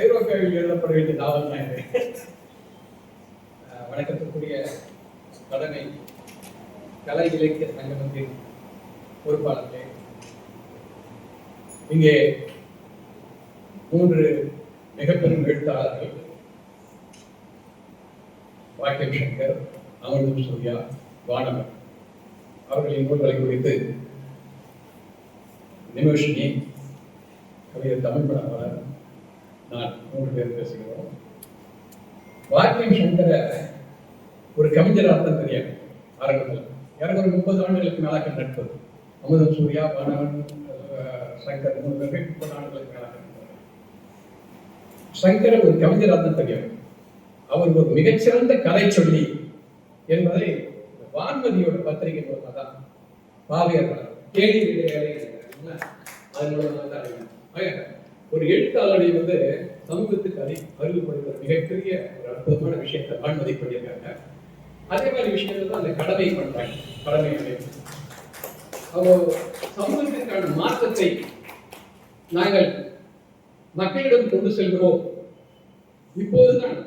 ஐரோப்பியாவில் எழுதப்பட வேண்டிய நாவல் தான் இது. வணக்கத்துக்குரிய தலைமை கலை இலக்கிய சங்கமத்தின் பொறுப்பாளர்களே, இங்கே 3 மிகப்பெரும் எழுத்தாளர்கள் வாக்கியம் சங்கர், அமிர்தம் சூர்யா, வானவர் அவர்களின் நூல்களை குறித்து நிமிஷினி, கவிஞர் தமிழ் படவாளர், நான் 3 பேர் பேசுகிறோம். வாக்கியம் சங்கர ஒரு கவிஞராக தான் தெரியும் ஆரம்பத்தில். எனக்கு ஒரு 30 ஆண்டுகளுக்கு மேலாக நட்பு. அமிர்தம் சூர்யா, வானவன், சங்கர் 3 பேருக்கு 30 ஆண்டுகளுக்கு மேலாக நட்பு. சங்கர ஒரு கவிஞராக தான் தெரியும். அவர் ஒரு மிகச்சிறந்த கதை சொல்லி என்பதை வான்மதியோட பத்திரிகை மூலமாக தான் பாவியர் கேள்வி அதன் மூலமாக தான் ஒரு எழுத்தாளரை சமூகத்துக்கு அறிவுபடுத்துற மிகப்பெரிய ஒரு அற்புதமான விஷயத்தை வான்மதி பண்ணியிருக்காங்க. அதே மாதிரி விஷயத்தை தான் அந்த கடமை பண்றாங்க. கடமை அவங்க சமூகத்திற்கான மாற்றத்தை நாங்கள் மக்களிடம் கொண்டு செல்கிறோம். இப்போதுதான்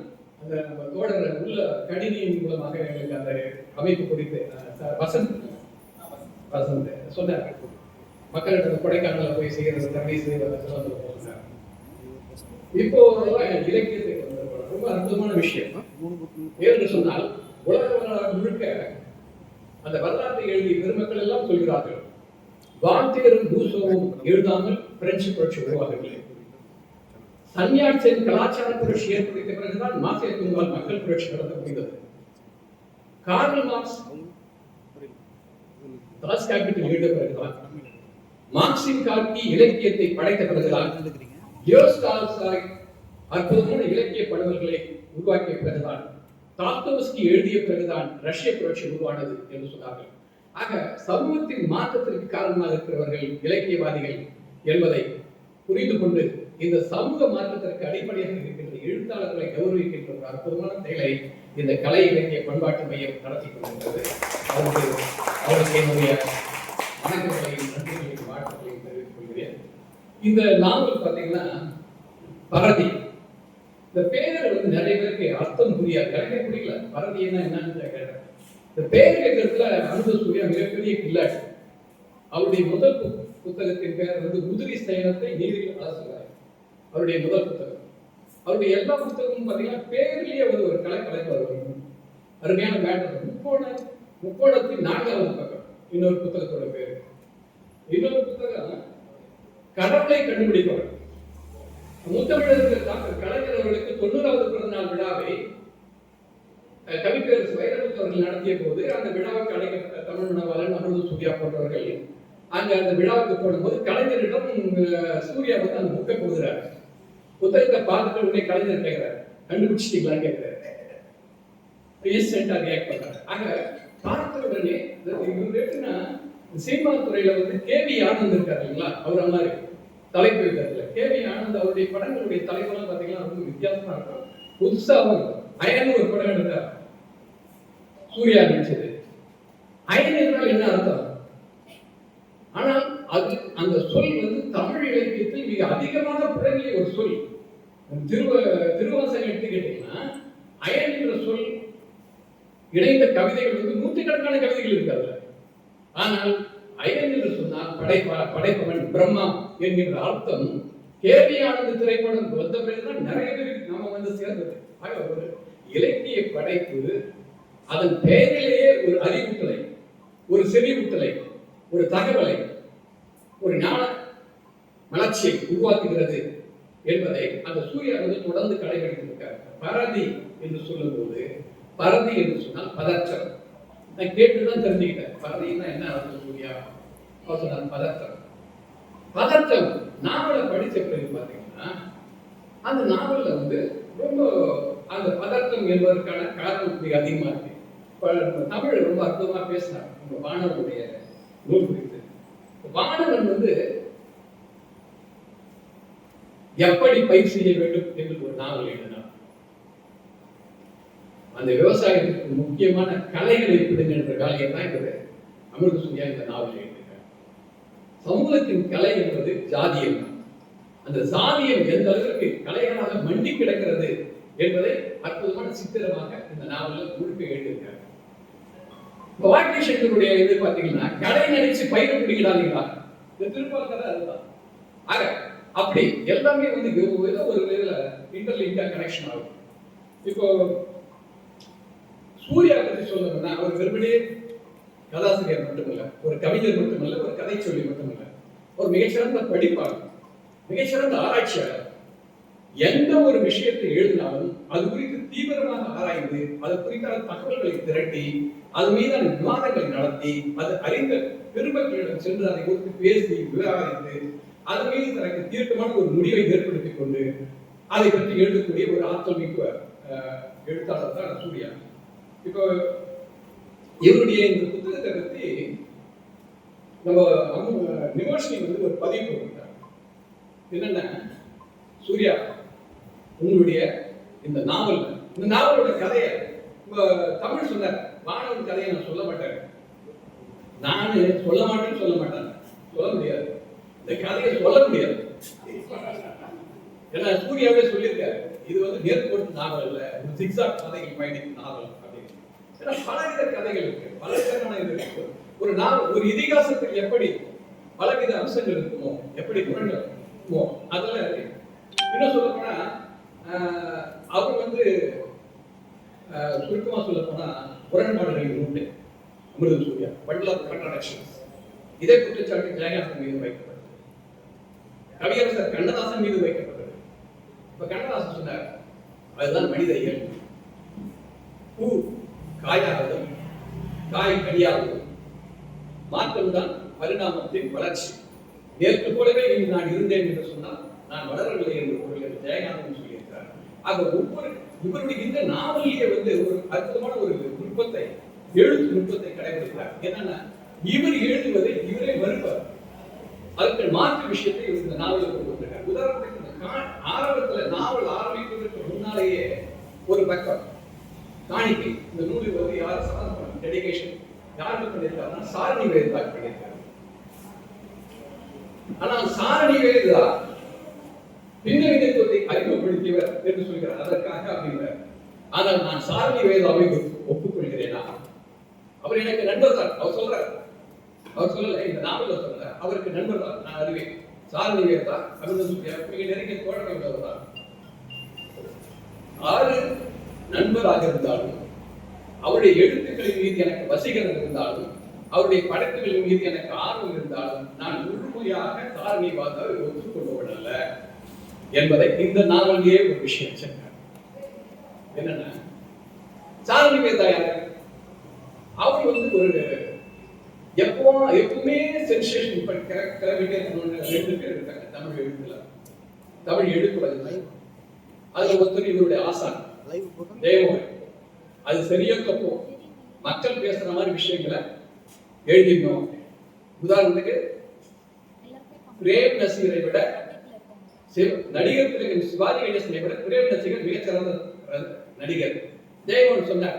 அந்த நம்ம தோழர் உள்ள கணினியின் மூலமாக எங்களுக்கு அந்த அமைப்பு குறித்து வசந்த் சொன்னார். மக்களிடம் கொடைக்கானல போய் செய்யறது சர்வீஸ் சொன்னார். இப்போ இலக்கியத்தை ரொம்ப அற்புதமான விஷயம் என்று சொன்னால் உலக வரலாறு முழுக்க அந்த வரலாற்றை எழுதிய பெருமக்கள் எல்லாம் சொல்கிறார்கள், வால்டேரும் ரூசோவும் எழுதாமல் பிரெஞ்சு புரட்சி உருவாகவில்லை. சன்யாட்சியின் கலாச்சார புரட்சி ஏற்படுத்திய பிறகுதான் மார்க்சியத்தினால் மக்கள் புரட்சி நடத்த முடிந்தது. கார்ல் மார்க்ஸ் தாஸ் கேபிட்டல் எழுத பிறகுதான், மார்க்சின் கார்கி இலக்கியத்தை படைத்த பிறகுதான், அற்புதமான இலக்கிய படுவர்களை உருவாக்கிய பிறகுதான், டால்ஸ்டாய் எழுதிய பிறகுதான் ரஷ்ய புரட்சி உருவானது என்று சொன்னார்கள். ஆக சமூகத்தின் மாற்றத்திற்கு காரணமாக இருக்கிறவர்கள் இலக்கியவாதிகள் என்பதை புரிந்து கொண்டு இந்த சமூக மாற்றத்திற்கு அடிப்படையாக இருக்கின்ற எழுத்தாளர்களை கௌரவிக்கின்ற ஒரு அற்புதமான செயலை இந்த கலை இலக்கிய பண்பாட்டு மையம் நடத்தி கொண்டிருக்கிறது. அவருக்கு என்னுடைய வணக்கங்களையும் நன்றிகளையும் வாழ்த்துக்களையும் தெரிவித்துக் கொள்கிறேன். இந்த நாவல் பார்த்தீங்கன்னா பரதி. இந்த பேர் நிறைய பேருக்கு அர்த்தம் புரியாது. எனக்கே புரியல பரதினா என்னன்னு கேட்டேன். இந்த பேர் கேட்கறதுல அமிர்த சூர்யா மிகப்பெரிய கில்லாடி. அவருடைய முதல் புத்தகத்தின் பேர் உதிரி சயனத்தை நீரில் அலசுகிறார். அவருடைய முதல் புத்தகம். அவருடைய எல்லா புத்தகமும் பார்த்தீங்கன்னா பேர்லயே ஒரு கலைப்படைப்பு வரும். அருமையான மேட்டர். முக்கோணத்தின் 4வது பக்கம் இன்னொரு புத்தகத்தோட பேரு. இன்னொரு புத்தகம் கடவுளை கண்டுபிடிப்பவர். முத்தமிழர்கள் டாக்டர் கலைஞர் அவர்களுக்கு 90வது பிறந்தநாள் விழாவை கவிப்பேரரசு வைரமுத்து அவர்கள் நடத்திய போது அந்த விழாவுக்கு அழைக்கப்பட்ட தமிழ் உணவாளன் அமிர்த சூர்யா போன்றவர்கள் அந்த விழாவுக்கு போடும்போது கலைஞரிடம் சூர்யா அந்த புக்கை கொடுக்குறாரு. புத்தகத்தை பார்த்துட்டு உடனே கலைஞர் கேட்கிறாரு, கண்டுபிடிச்சிட்டீங்களான்னு கேட்கிறாரு. ரியாக்ட் பண்றாரு. ஆக பார்த்த உடனே சினிமா துறையில கேவி ஆனந்த் இருக்காரு இல்லைங்களா, அவர் மாதிரி தலைப்பு இருக்கிறதுல கேவி ஆனந்த் அவருடைய படங்களுடைய தலைப்பெல்லாம் பார்த்தீங்கன்னா ரொம்ப வித்தியாசமா இருக்கும், புதுசாகவும் இருக்கும். அயன் ஒரு படம் எடுத்தார், சூர்யா நடிச்சது. அயன் என்றால் என்ன அர்த்தம்? ஆனால் அது அந்த சொல் தமிழ் இலக்கியத்தில் மிக அதிகமாக புழங்கிய ஒரு சொல். திருவாசகம் எடுத்துக்கிட்டீங்கன்னா அயன் என்ற சொல் இணைந்த கவிதைகள் நூற்றுக்கணக்கான கவிதைகள் இருக்காது. ஆனால் அயன் என்று சொன்னால் படைப்பவன் பிரம்மா என்கின்ற அர்த்தம் கேள்வியானது திரைப்படம் வந்த பிறகுதான் நிறைய பேருக்கு நாம சேர்ந்தது. ஆக ஒரு இலக்கிய படைப்பு அதன் பெயரிலேயே ஒரு அறிவுத்தலை, ஒரு செறிவுத்தலை, ஒரு தகவலை, ஒரு ஞான மலர்ச்சியை உருவாக்குகிறது என்பதை அந்த சூர்யா தொடர்ந்து கடைபிடித்திருக்கார். பரதி என்று சொல்லும் போது, பரதி என்று சொன்னால் பதற்றம். நான் கேட்டுதான் தெரிஞ்சுக்கிட்டேன் பரதினா என்ன அர்த்தம். சூர்யா அவர் சொன்னார் பதற்றம். பதற்றம் நாவலை படிச்ச பிறகு பார்த்தீங்கன்னா அந்த நாவல்ல ரொம்ப அந்த பதற்றம் என்பதற்கான காரணம் மிக அதிகமா இருக்கு. தமிழ் ரொம்ப அற்புதமா பேசினார் உங்க வானவனுடைய நூல் குறித்து. வானவன் எப்படி பயிர் செய்ய வேண்டும் என்று ஒரு நாவல் எழுதினார். அந்த விவசாயத்திற்கு முக்கியமான கலைகளை பிடுங்க என்ற வேலையை தான் அமிர்த சூர்யா இந்த நாவல் எழுதினார். சமூகத்தின் கலை என்பது ஜாதியம் தான். அந்த சாதியம் எந்த அளவிற்கு கலைகளாக மண்டி கிடக்கிறது என்பதை அற்புதமான சித்திரமாக இந்த நாவலில் முழுக்க எழுதியிருக்காரு. வாழ்க்கை சங்கருடைய இது பார்த்தீங்கன்னா கடை நினைச்சு பயிர பிடிக்கிறாங்களா இந்த திருப்பால் கதை அதுதான். ஆக அப்படி எல்லாமே வந்து ஏதோ ஒரு வேலை இன்டர்லிங்கா கனெக்ஷன் ஆகும். இப்போ சூர்யா பற்றி சொல்லணும்னா அவர் வெறுமனே கதாசிரியர் மட்டுமல்ல, ஒரு கவிஞர் மட்டுமல்ல, ஒரு கதை சொல்லி மட்டுமல்ல, ஒரு மிகச்சிறந்த படிப்பாளர், மிகச்சிறந்த ஆராய்ச்சியாளர். எந்த ஒரு விஷயத்தை எழுதினாலும் அது குறித்து தீவிரமாக ஆராய்ந்து அது குறித்தான தகவல்களை திரட்டி அது மீதான விவாதங்களை நடத்தி அது அறிந்த பெருமக்களிடம் சென்று அதை குறித்து பேசி விவகாரித்து அது மீது தனக்கு தீர்க்கமான ஒரு முடிவை ஏற்படுத்திக் கொண்டு அதை பற்றி எழுதக்கூடிய ஒரு ஆற்றல் மிக்க எழுத்தாளர் தான் சூர்யா. இப்போ இவருடைய இந்த புத்தகத்தை பற்றி நம்ம நிமோஷனி வந்து ஒரு பதிவு போட்டிருக்காங்க. என்னன்னா, சூர்யா உங்களுடைய இந்த நாவலோட கதையை தமிழ் சொன்னார். வானவன் கதையை நான் சொல்ல மாட்டேன், நான் சொல்ல மாட்டேன், சொல்ல முடியாது, இந்த கதையை சொல்ல முடியாது. ஏன்னா சூர்யாவே சொல்லியிருக்காரு, இது வந்து நேர்கோட்டு நாவல் அல்ல, ஒரு சிக்ஸாக் கதைகள் பயணிக்கும் நாவல் அப்படின்னு. ஏன்னா பலவித கதைகள் இருக்கு, பலவிதமான இது இருக்கு. ஒரு நாவல், ஒரு இதிகாசத்தில் எப்படி பலவித அம்சங்கள் இருக்குமோ, எப்படி குணங்கள் இருக்குமோ அதெல்லாம் இருக்கு. இன்னும் சொல்ல போனா அவர் வந்து சுருக்கமா சொல்ல போனா முரண்பாடுகள் உண்டு. அமிர்தம் சூர்யா கான்ட்ராடிக்ஷன்ஸ். இதே குற்றச்சாட்டு ஜெயகாந்தன் மீது வைக்கப்பட்டது, கவியரசர் கண்ணதாசன் மீது வைக்கப்பட்டது. இப்ப கண்ணதாசன் சொன்னார், அதுதான் மனித இயல்பு, பூ காயாவதும் காய் கனியாவதும் மாற்றம் தான் பரிணாமத்தின் வளர்ச்சி. நேற்று போலவே இங்கு நான் இருந்தேன் என்று சொன்னால் நான் வளரவில்லை என்று பொருள் ஜெயகாந்தன் சொல்லியிருக்கிறார். ஆக ஒவ்வொரு இவருடைய இந்த நாவலிலே வந்து ஒரு அற்புதமான ஒரு நுட்பத்தை, எழுத்து நுட்பத்தை கடைபிடிக்கிறார். என்னன்னா, இவர் எழுதுவதை இவரே மறுப்பார், அதற்கு மாற்று விஷயத்தை இவர் இந்த நாவலில் கொண்டு வந்திருக்கார். உதாரணத்துக்கு ஆரம்பத்துல நாவல் ஆரம்பிப்பதற்கு முன்னாலேயே ஒரு பக்கம் காணிக்கை, இந்த நூலில் வந்து யார் சமர்ப்பணம் டெடிகேஷன் யாருக்கு பண்ணியிருக்காருன்னா சாரணி வேதத்தாக்கு பண்ணியிருக்காரு. ஆனால் சாரணி வேதா பின்னணித்துவத்தை அறிமுகப்படுத்தியவர் என்று சொல்கிறார், அதற்காக அப்படிங்கிறார். ஆனால் நான் சாரணி வேதாவை ஒப்புக்கொள்கிறேனா? அவர் எனக்கு நண்பர் தான். அவர் சொல்றார், அவர் சொல்லல, இந்த நாவல சொல்றார், அவருக்கு நண்பர் தான், நான் அறிவேன். சாரணி வேதா மிக நெருங்கிய தோழமை உள்ளவர் தான். ஆறு நண்பராக இருந்தாலும், அவருடைய எழுத்துக்களின் மீது எனக்கு வசீகரம் இருந்தாலும், அவருடைய படைப்புகளின் மீது எனக்கு ஆர்வம் இருந்தாலும், நான் முழுமையாக சாரணி வேதாவை ஒத்துக்கொள்பவன் அல்ல என்பதை இந்த நாவலிலே ஒரு விஷயம் சொன்னார். என்னன்னா, சாரணி வேதா யாரு? அவர் வந்து ஒரு எப்பவுமே சென்சேஷன் கிளம்பிட்டே இருக்கணும்னு 2 பேர் இருக்காங்க தமிழ் எழுத்துல, தமிழ் எழுத்துறது. அதுல ஒருத்தர் இவருடைய ஆசான் தேவமோகன். அது சரியா தப்போ மக்கள் பேசுற மாதிரி விஷயங்களை எழுதிடணும். உதாரணத்துக்கு பிரேம் நசீரை விட நடிகர் திலகம் சிவாஜி கணேசனை விட பிரேம் நசீர் மிகச்சிறந்த நடிகர். ஜெயமோகன் சொன்னார்,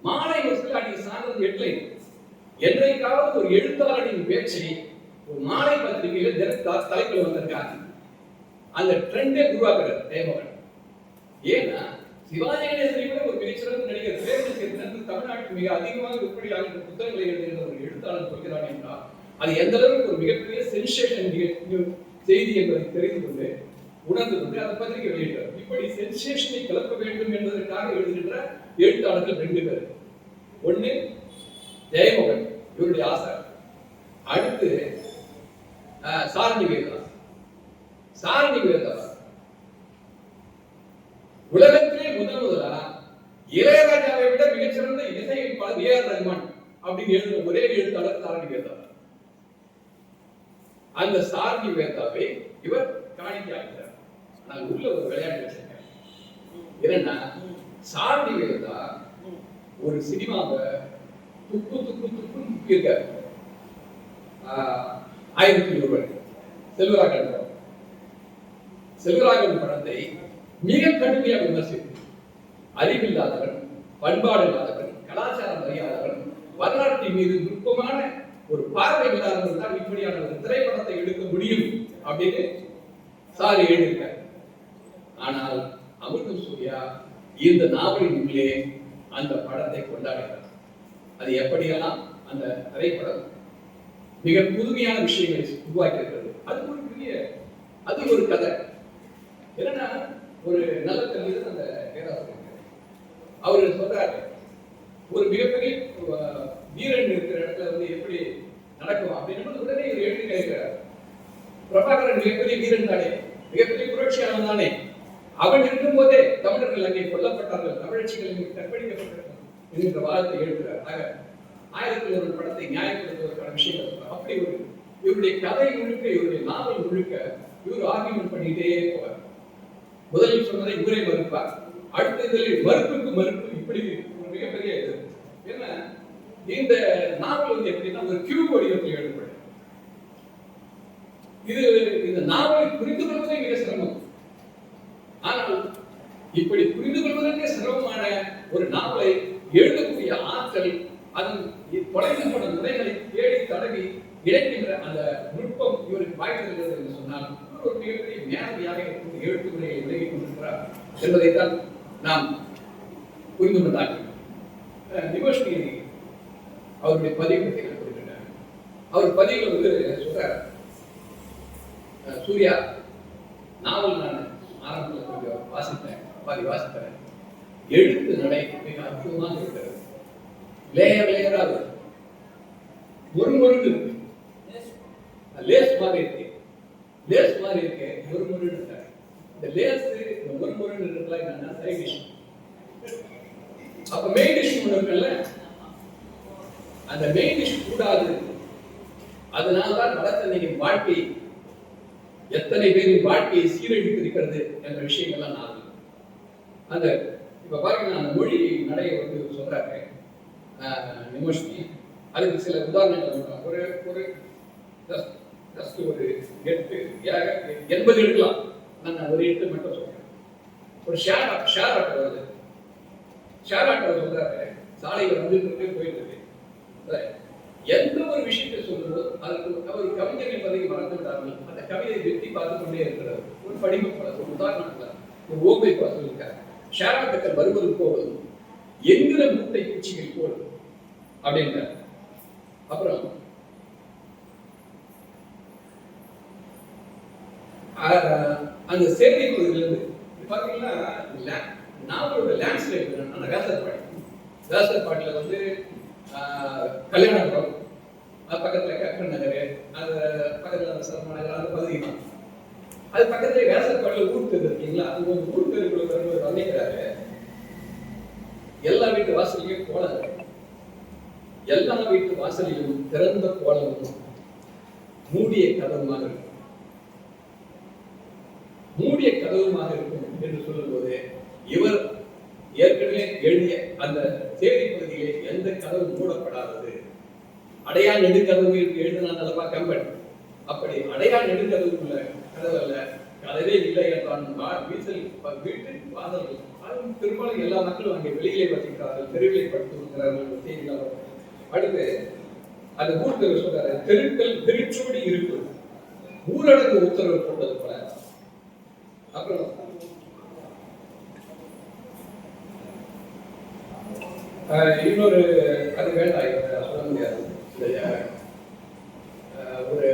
மாலை முஸ்லாடி சார்ந்தது ஹெட்லைன். என்றைக்காவது ஒரு எழுத்தாளரின் பேச்சை ஒரு மாலை பத்திரிகையில தலைப்பில் வந்திருக்காங்க. அந்த ட்ரெண்டே உருவாக்குறார் ஜெயமோகன். ஏன்னா சிவாஜி கணேசனை விட ஒரு மிகச்சிறந்த நடிகர் பிரேம் நசீர் தமிழ்நாட்டில் மிக அதிகமாக விற்பனையாகின்ற புத்தகங்களை எழுதுகின்ற ஒரு எழுத்தாளர் சொல்கிறார் என்றால் அது எந்த அளவுக்கு ஒரு மிகப்பெரிய சென்சேஷன் செய்தி என்பதை தெரிந்து கொண்டு உணர்ந்து கொண்டு அந்த பத்திரிகை வெளியிட்டார். இப்படி சென்சேஷனை கிளப்ப வேண்டும் என்பதற்காக எழுதுகின்ற எழுத்தாளர்கள் 2 பேர். ஒண்ணு ஜெயமோகன், இவருடைய ஆசார். அடுத்து சாரணி வேதா. சாரணி வேதா உலகத்திலே முதலா இளையராஜாவை விட மிகச்சிறந்த இசையமைப்பாளர் ஏ.ஆர். ரஹ்மான் அப்படின்னு எழுதுற ஒரே எழுத்தாளர் சாரணி வேதா. அந்த சாரணி வேதாவை இவர் காணிக்கிறார். நான் உள்ள ஒரு விளையாட்டு வச்சிருக்கேன். என்னன்னா, சாரணி வேதா ஒரு சினிமாவை துப்பு இருக்காரு. 1001 செல்வராகவன் படம். செல்வராகவன் படத்தை மிக கடுமையாக விமர்சித்து, அறிவில்லாதவன், பண்பாடு இல்லாதவன், கலாச்சாரம் அறியாதவன், வரலாற்றின் மீது நுட்பமான ஒரு பார்வை இல்லாதவர்கள் தான் இப்படியான ஒரு திரைப்படத்தை எடுக்க முடியும் அப்படின்னு சார் எழுதியிருக்காரு. ஆனால் அமிர்தம் சூர்யா இந்த நாவலின் உள்ளே அந்த படத்தை கொண்டாடுகிறார். அது எப்படியெல்லாம் அந்த திரைப்படம் மிக புதுமையான விஷயங்களை உருவாக்கி இருக்கிறது. அது ஒரு கதை. என்னன்னா, ஒரு நல்ல கல்வியில் அந்த பேராசிரியர் அவர் சொல்றாரு, ஒரு மிகப்பெரிய வீரன் இருக்கிற இடத்துல வந்து எப்படி நடக்கும் அப்படின்னு உடனே எழுதி கேட்கிறார். பிரபாகரன் மிகப்பெரிய வீரன் தானே, மிகப்பெரிய புரட்சியாளன் தானே, அவன் இருக்கும் போதே தமிழர்கள் அங்கே கொல்லப்பட்டார்கள், தமிழச்சிகள் கற்பழிக்கப்பட்டார்கள் என்கிற வாதத்தை எழுதுகிறார். ஆக 1001 படத்தை நியாயப்படுத்துவதற்கான விஷயங்கள் அப்படி ஒரு இவருடைய கதை முழுக்க, இவருடைய நாவல் முழுக்க இவர் ஆர்கியூமெண்ட் பண்ணிட்டே போவார். முதலில் சொன்னதை இவரே மறுப்பார், அடுத்த இதில் மறுப்புக்கு மறுப்பு, இப்படி ஒரு மிகப்பெரிய இது. ஏன்னா இந்த நாவல் வந்து எப்படின்னா ஒரு கியூப் வடிவத்தில் எழுதப்படும். இந்த நாவலை புரிந்து கொள்வதே மிக சிரமம். ஆனால் இப்படி புரிந்து கொள்வதற்கே சிரமமான ஒரு நாவலை எழுதக்கூடிய ஆட்கள் அதன் தொலைந்து போன முறைகளை தேடி தடவி இணைக்கின்ற அந்த நுட்பம் இவருக்கு வாய்த்திருக்கிறது என்று சொன்னால் ஒரு மிகப்பெரிய மேதையாக எழுத்து முறையை விலகிக் கொண்டிருக்கிறார் என்பதைத்தான் நாம் புரிந்து கொண்டார்கள். நிமோஷ்னி அவருடைய பதிவு பற்றி குறிப்பிட்டார். அவர் பதிவில் வந்து சொல்றார், சூர்யா நாவல் நான் ஆரம்பத்தில் கொஞ்சம் வாசித்தேன், எழுத்து நடை மிக அற்புதமாக இருக்கிறது, லேயராக முறுமுறுன்னு இருக்கு, லேஸ் மாதிரி இருக்கு, முறுமுறுன்னு இருக்காரு. இந்த லேஸ் இந்த முறுமுறுன்னு இருக்குல்ல, என்னன்னா சைட் டிஷ். அப்ப மெயின் டிஷ் ஒன்று இருக்குல்ல, அந்த மெயின் டிஷ் கூடாது. அதனால்தான் வடத்தன்னையின் வாழ்க்கை எத்தனை பேரின் வாழ்க்கையை சீரழித்திருக்கிறது என்ற விஷயங்கள்லாம் நான் அந்த இப்ப பாருங்க, அந்த மொழி நடையை வந்து சொல்றாங்க நிமோஷ்னி. அதுக்கு சில உதாரணங்கள் ஒரு ஒரு ஒரு 80 எடுக்கலாம். நான் ஒரு 8 மட்டும் சொல்றேன். ஒரு ஷேர் ஆட்டோ வருது. ஷேர் ஆட்டோ சொல்றாரு, சாலையில் வந்துட்டு போயிட்டு இருக்கு. எந்த ஒரு விஷயத்தை சொல்லும்போது அதுக்கு ஒரு கவிஞர் என்பதை மறந்து விடாமல் அந்த கவிதையை வெட்டி பார்த்து கொண்டே இருக்கிறார். ஒரு படிப்பு போல, ஒரு உதாரணத்துல ஒரு ஓமை போல சொல்லியிருக்காரு. ஷேர் ஆட்டோக்கள் வருவது போவதும் எந்திர மூட்டை பூச்சிகள் போல் அப்படின்ற. அப்புறம் அந்த சேவை பகுதியிலிருந்து பாத்தீங்கன்னா நாவலோட லேண்ட்ஸ்கேப் அந்த வேசர் பாட்டுல வந்து கல்யாணபுரம், அது பக்கத்துல கக்கன் நகர், அது பக்கத்துல அந்த சர்மா நகர், அந்த பகுதி தான். அது பக்கத்துல வேசர் பாட்டுல ஊர் தெரு இருக்கீங்களா, அது ஒரு ஊர் தெருக்குள்ள வரும்போது வந்திக்கிறாரு. எல்லா வீட்டு வாசலையும் கோலம் இருக்கு. எல்லா வீட்டு வாசலிலும் திறந்த கோலமும் மூடிய கதவுமாக இருக்கும். மூடிய கதவுமாக இருக்கும் என்று சொல்லும் போது இவர் ஏற்கனவே எழுதிய அந்த சேரி பகுதியிலே எந்த கதவு மூடப்படாதது, அடையா நெடுக்கதவு எழுதினான் அல்லவா கம்பன், அப்படி அடையா நெடுக்கதவுக்குள்ள கதவு அல்ல, கதவே இல்லை என்றால் வீட்டின் வாசல்கள். பெரும்பாலும் எல்லா மக்களும் அங்கே வெளியிலே வசிக்கிறார்கள், தெருவிலே படுத்திருக்கிறார்கள் செய்திகள். அடுத்து அந்த ஊர் தெரு சொல்றாரு, தெருக்கள் திருச்சூடி இருக்கும், ஊரடங்கு உத்தரவு போட்டது போல. அப்புறம் இன்னொரு அது வேண்டாம் சொல்ல முடியாது. ஒரு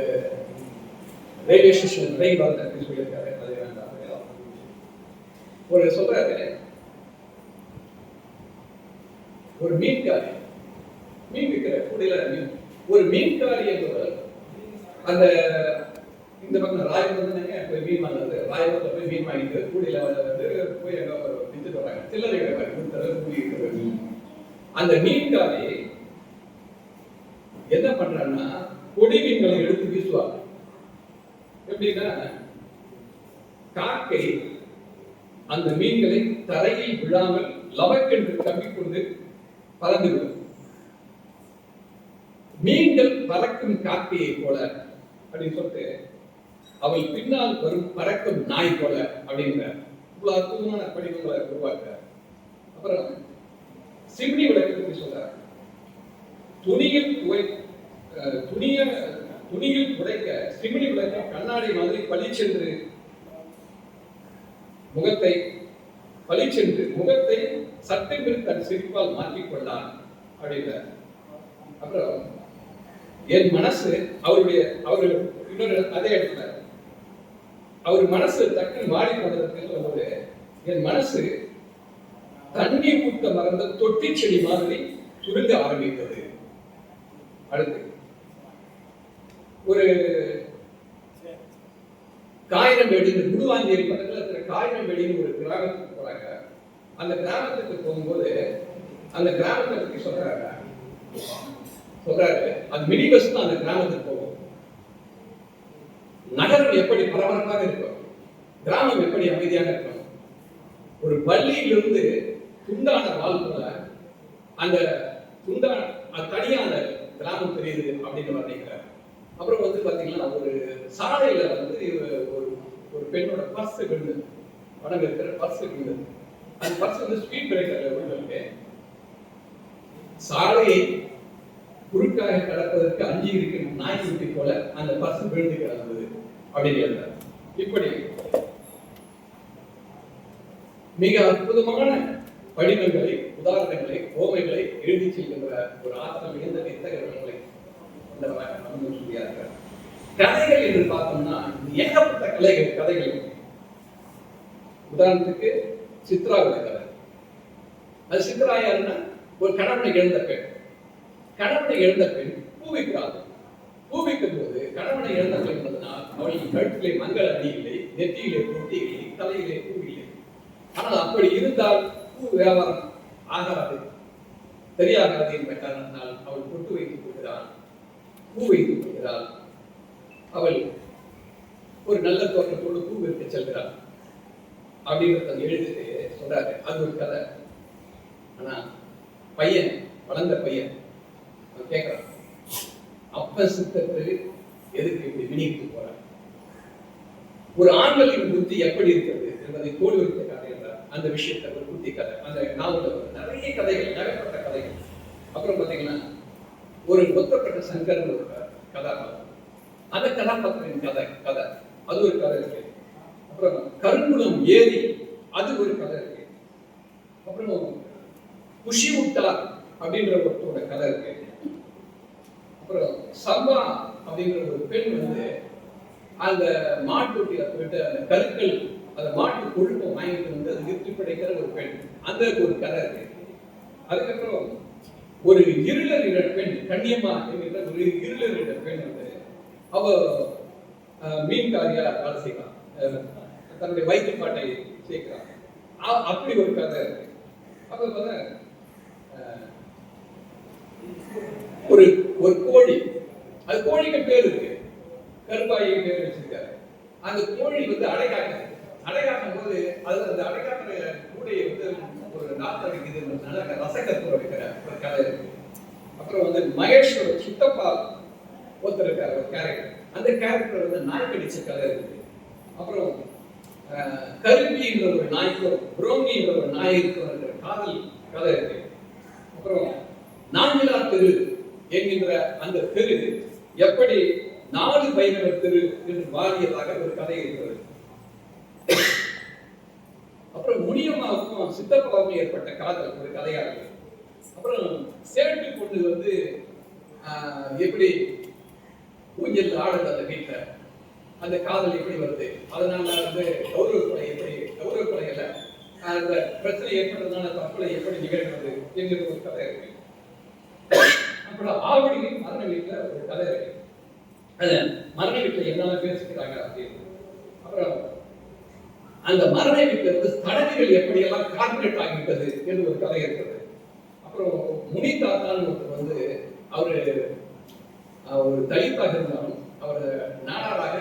ரயில்வே ஸ்டேஷன் ரயில் வாழ்க்கை சொல்லியிருக்காரு, அது வேண்டாம். ஒரு சொல்றாரு, ஒரு மீன்காரி, மீன் விற்கிற கூடையில ஒரு மீன்காரி என்பவர் அந்த இந்த பக்கம் ராயபுரம் போய் மீன் வாங்குறது, ராயபுரத்துல போய் மீன் வாங்கிட்டு கூடையில வந்து போய் வித்துட்டு வராங்க, சில்லறை வியாபாரி கூலி இருக்கிறது. அந்த மீன்காரி என்ன பண்றாங்கன்னா கொடி மீன்களை எடுத்து வீசுவாங்க. எப்படின்னா காக்கை அந்த மீன்களை தரையில் விழாமல் லவக்கென்று கம்பிக்கொண்டு பறந்துவிடும். மீன்கள் பறக்கும் காக்கையை போல அப்படின்னு சொல்லிட்டு அவள் பின்னால் வரும் பறக்கும் நாய் போல அப்படின்ற இவ்வளவு அற்புதமான படிவங்களை உருவாக்க. அப்புறம் சிம்னி விளக்கு பற்றி சொல்றாரு, துணியில் துடைக்க சிம்னி விளக்கு கண்ணாடி மாதிரி பளிச்சென்று முகத்தை பளிச்சென்று முகத்தை சட்டென்று தன் சிரிப்பால் மாற்றிக்கொண்டான் அப்படின்றார். அப்புறம் என் மனசு அவரு இன்னொரு அதே இடத்துல அவர் மனசு டக்குன்னு மாறி போனதுக்கு சொல்லும்போது, என் மனசு தண்ணி ஊட்ட மறந்த தொட்டி செடி மாதிரி சுருங்க ஆரம்பித்தது. அடுத்து ஒரு காயினம்பேடி, குடுவாஞ்சேரி பக்கத்துல இருக்கிற காயினம்பேடின்னு ஒரு கிராமத்துக்கு போறாங்க. அந்த கிராமத்துக்கு போகும்போது அந்த கிராமத்தை பத்தி சொல்றாரு. அது மினி பஸ் தான் அந்த கிராமத்துக்கு போகும். நகரம் எப்படி பரபரப்பாக இருக்கும், கிராமம் எப்படி அமைதியாக இருக்கும். ஒரு பள்ளியிலிருந்து துண்டான வால் போல அந்த துண்டான தனியான கிராமம் தெரியுது அப்படின்னு வர்ணிக்கிறார். அப்புறம் பாத்தீங்கன்னா ஒரு சாலையில ஒரு பெண்ணோட பர்ஸ் விழுந்தது, பணம் இருக்கிற பர்ஸ் விழுந்தது. அந்த பர்ஸ் ஸ்பீட் பிரேக்கர்ல விழுந்திருக்கு. சாலையை குறுக்காக கடப்பதற்கு அஞ்சி இருக்கிற நாய்க்குட்டி போல அந்த பர்ஸ் விழுந்து கிடந்தது அப்படின்னு எழுந்தார். இப்படி மிக அற்புதமான படிமங்களை, உதாரணங்களை, ஓமைகளை எழுதி செல்கின்ற ஒரு ஆற்றல் மிகுந்த வித்தகர்களை சொல்லியார்கள். கதைகள் என்று பார்த்தோம்னா ஏகப்பட்ட கதைகள். உதாரணத்துக்கு சித்ராவுடைய கதை. அது சித்ரா யாருன்னா ஒரு கணவனை இழந்த பெண். கணவனை இழந்த பெண் பூவிக்கிறாள். பூவிக்கும் போது கணவனை இழந்த பெண் என்பதனால் அவளுக்கு கழுத்திலே மங்கள அணி இல்லை, நெற்றியிலே பொட்டி இல்லை, தலையிலே பூ இல்லை. ஆனால் அப்படி இருந்தால் பூ வியாபாரம் ஆகாது, சரியாகாது என்ற காரணத்தினால் அவள் பொட்டு வைத்துக் கொள்கிறாள், பூ வைத்துக் கொள்கிறாள். அவள் ஒரு நல்ல தோற்றத்தோடு பூ விற்க செல்கிறாள் அப்படின்றத எழுதிட்டு சொல்றாரு. அது ஒரு கதை. ஆனா பையன், வளர்ந்த பையன் கேட்கிறான், அப்ப சித்தத்தில் எதுக்கு இப்படி வினிக்கு போற? ஒரு ஆண்களின் புத்தி எப்படி இருக்கிறது என்பதை தோல் வைத்த கதை என்றார். அந்த விஷயத்தை ஒரு புத்தி கதை. அந்த நாவல் நிறைய கதைகள், நகப்பட்ட கதைகள். அப்புறம் பாத்தீங்கன்னா ஒரு ஒத்தப்பட்ட சங்கர் ஒரு கதாபாத்திரம். அந்த கதாபாத்திரின் கதை அது ஒரு கதை இருக்கு. அப்புறம் கருங்குளம் ஏரி அது ஒரு கதை இருக்கு. அப்புறம் குஷி விட்டார் அப்படின்ற ஒருத்தரோட கதை இருக்கு. அப்புறம் சம்பா அப்படிங்கிற ஒரு பெண் அந்த மாட்டுட்டியில போயிட்டு அந்த கருக்கள், அந்த மாட்டு கொழுப்பை வாங்கிட்டு அது விற்று படைக்கிற ஒரு பெண், அந்த ஒரு கதை இருக்கு. அதுக்கப்புறம் ஒரு இருளரிட பெண், கண்ணியம்மா என்கிற ஒரு இருளரிட பெண் அவ மீன்காரியா வேலை செய்யலாம், தன்னுடைய வயிற்றுப்பாட்டை சேர்க்கிறான். அப்படி ஒரு கதை இருக்கு. அப்ப ஒரு ஒரு கோழி, அது கோழிக்கு பேர் இருக்கு, கருப்பாயை பேர் வச்சிருக்காரு. அந்த கோழி அடைகாக்கும் போது அது அந்த அடைகாக்கிற கூடையை ஒரு நாத்து அடைக்குது, ரசக்கத்தூர் வைக்கிற ஒரு கதை இருக்கு. அப்புறம் மகேஷோட சித்தப்பா ஒருத்தர் இருக்காரு, ஒரு கேரக்டர். அந்த கேரக்டர் நாய் கடிச்ச கதை இருக்கு. அப்புறம் கருப்பின்ற ஒரு நாய்க்கும் புரோங்கின்ற ஒரு நாய்க்கும் காதல் கதை இருக்கு. அப்புறம் நாஞ்சிலா தெரு என்கின்ற அந்த தெரு எப்படி 4 பைரவர் தெரு என்று மாறியதாக ஒரு கதை இருக்கிறது. அப்புறம் முனியம்மாவுக்கும் சித்தப்பாவுக்கும் ஏற்பட்ட காதல் ஒரு கதையா இருக்கு. அப்புறம் சேட்டு பொண்ணு எப்படி ஊஞ்சல் ஆடுது அந்த வீட்டுல, அந்த காதல் எப்படி வருது, அதனால கௌரவ கொலையில அந்த பிரச்சனை ஏற்பட்டதுனால தற்கொலை எப்படி நிகழ்கிறது என்கிற ஒரு கதை இருக்கு. அப்புறம் ஆவடியின் மரண வீட்டுல ஒரு கதை இருக்கு. அது மரண வீட்டுல என்னென்ன பேசிக்கிறாங்க அப்படின்னு. அப்புறம் அந்த மரண வீட்டுல சடங்குகள் எப்படியெல்லாம் கார்பரேட் ஆகிவிட்டது என்று ஒரு கதை இருக்கிறது. அப்புறம் முனி தாத்தான்னு ஒருத்தர் அவரு ஒரு தலித்தாக இருந்தாலும் அவர் நாடாராக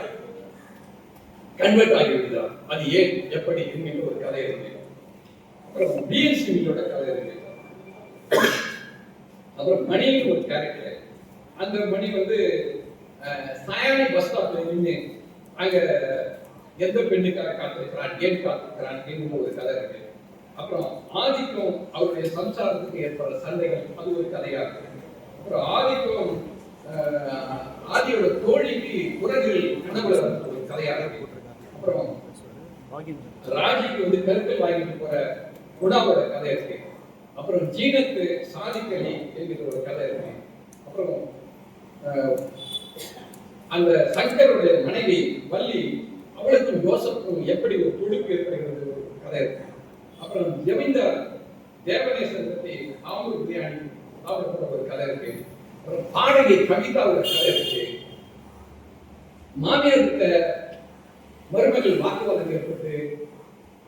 கன்வெர்ட் ஆகிவிட்டார். அது ஏன் எப்படி என்கின்ற ஒரு கதை இருக்கு. அப்புறம் பிஎன்சி மில்லோட கதை இருக்கு. அப்புறம் மணியின் ஒரு கேரக்டர். அந்த மணி சாயானி பஸ் ஸ்டாப்ல நின்று அங்க எந்த பெண்ணுக்காக காத்திருக்கிறான், ஏன் காத்திருக்கிறான் என்கிற ஒரு கதை இருக்கு. அப்புறம் ஆதிக்கும் அவருடைய சம்சாரத்துக்கு ஏற்படுற சண்டைகள் அது ஒரு கதையா இருக்கு. அப்புறம் ஆதியோட தோழிக்கு குரங்குகள் கனவுல ஒரு கதையா இருக்கு. அப்புறம் ராகிக்கு வந்து கருக்கள் வாங்கிட்டு போற குணாவோட கதை இருக்கு. அப்புறம் ஜீனத்து சாதிக்கலி என்கிற ஒரு கதை இருக்கு. அப்புறம் அந்த சங்கருடைய மனைவி வள்ளி, அவளுக்கும் யோசப்பும் எப்படி ஒரு துடுப்பு ஏற்படுகிறது ஒரு கதை இருக்கு. அப்புறம் ஜமீன்தார் தேவநேசன் பற்றி ஆம்பூர் பிரியாணி சாப்பிட ஒரு கதை இருக்கு. அப்புறம் பாடகி கவிதாவோட கதை இருக்கு. மாமியார்கிட்ட மருமகள் வாக்குவாதம் ஏற்பட்டு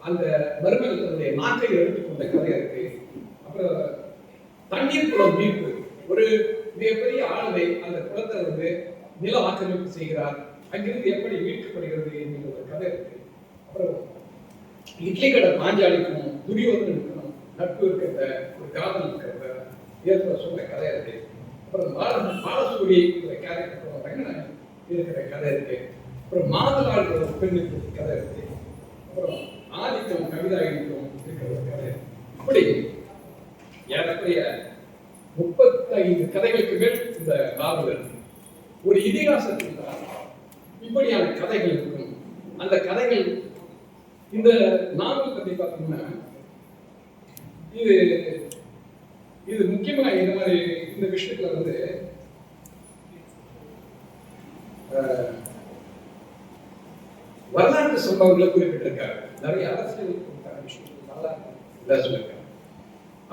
அந்த மருமகள் தன்னுடைய நாட்டை எடுத்துக்கொண்ட கதை இருக்கு. அப்புறம் தண்ணீர் குளம் மீட்பு, ஒரு மிகப்பெரிய ஆளுமை அந்த குளத்தை வந்து நில ஆக்கிரமிப்பு செய்கிறார், அங்கிருந்து எப்படி மீட்கப்படுகிறது என்கிற ஒரு கதை இருக்கு. அப்புறம் இட்லி கடை பாஞ்சாலிக்கும் துரியோதனுக்கும் நட்பு இருக்கிறத, ஒரு காதல் இருக்கிறத ஏற்பட சொன்ன கதை இருக்கு. அப்புறம் பாலசூரி கேரக்டர் ரங்கநாயகன் இருக்கிற கதை இருக்கு. அப்புறம் மாதலாள் ஒரு பெண்ணுக்கு கதை இருக்கு. அப்புறம் ஆதிக்கம் கவிதாயிக்கும் இருக்கிற ஒரு கதை. அப்படி ஏறக்குறைய 35 கதைகளுக்கு மேல் இந்த நாவல் இருக்கு. ஒரு இதிகாசத்தில் தான் இப்படியான கதைகள் இருக்கும். அந்த கதைகள் இந்த நாவல் பத்தி பார்த்தீங்கன்னா இது முக்கியமா இந்த மாதிரி இந்த விஷயத்துல வந்து வரலாற்று சம்பவங்களை குறிப்பிட்டிருக்காரு. நிறைய அரசியல் விஷயங்கள் நல்லா சொல்லியிருக்காரு.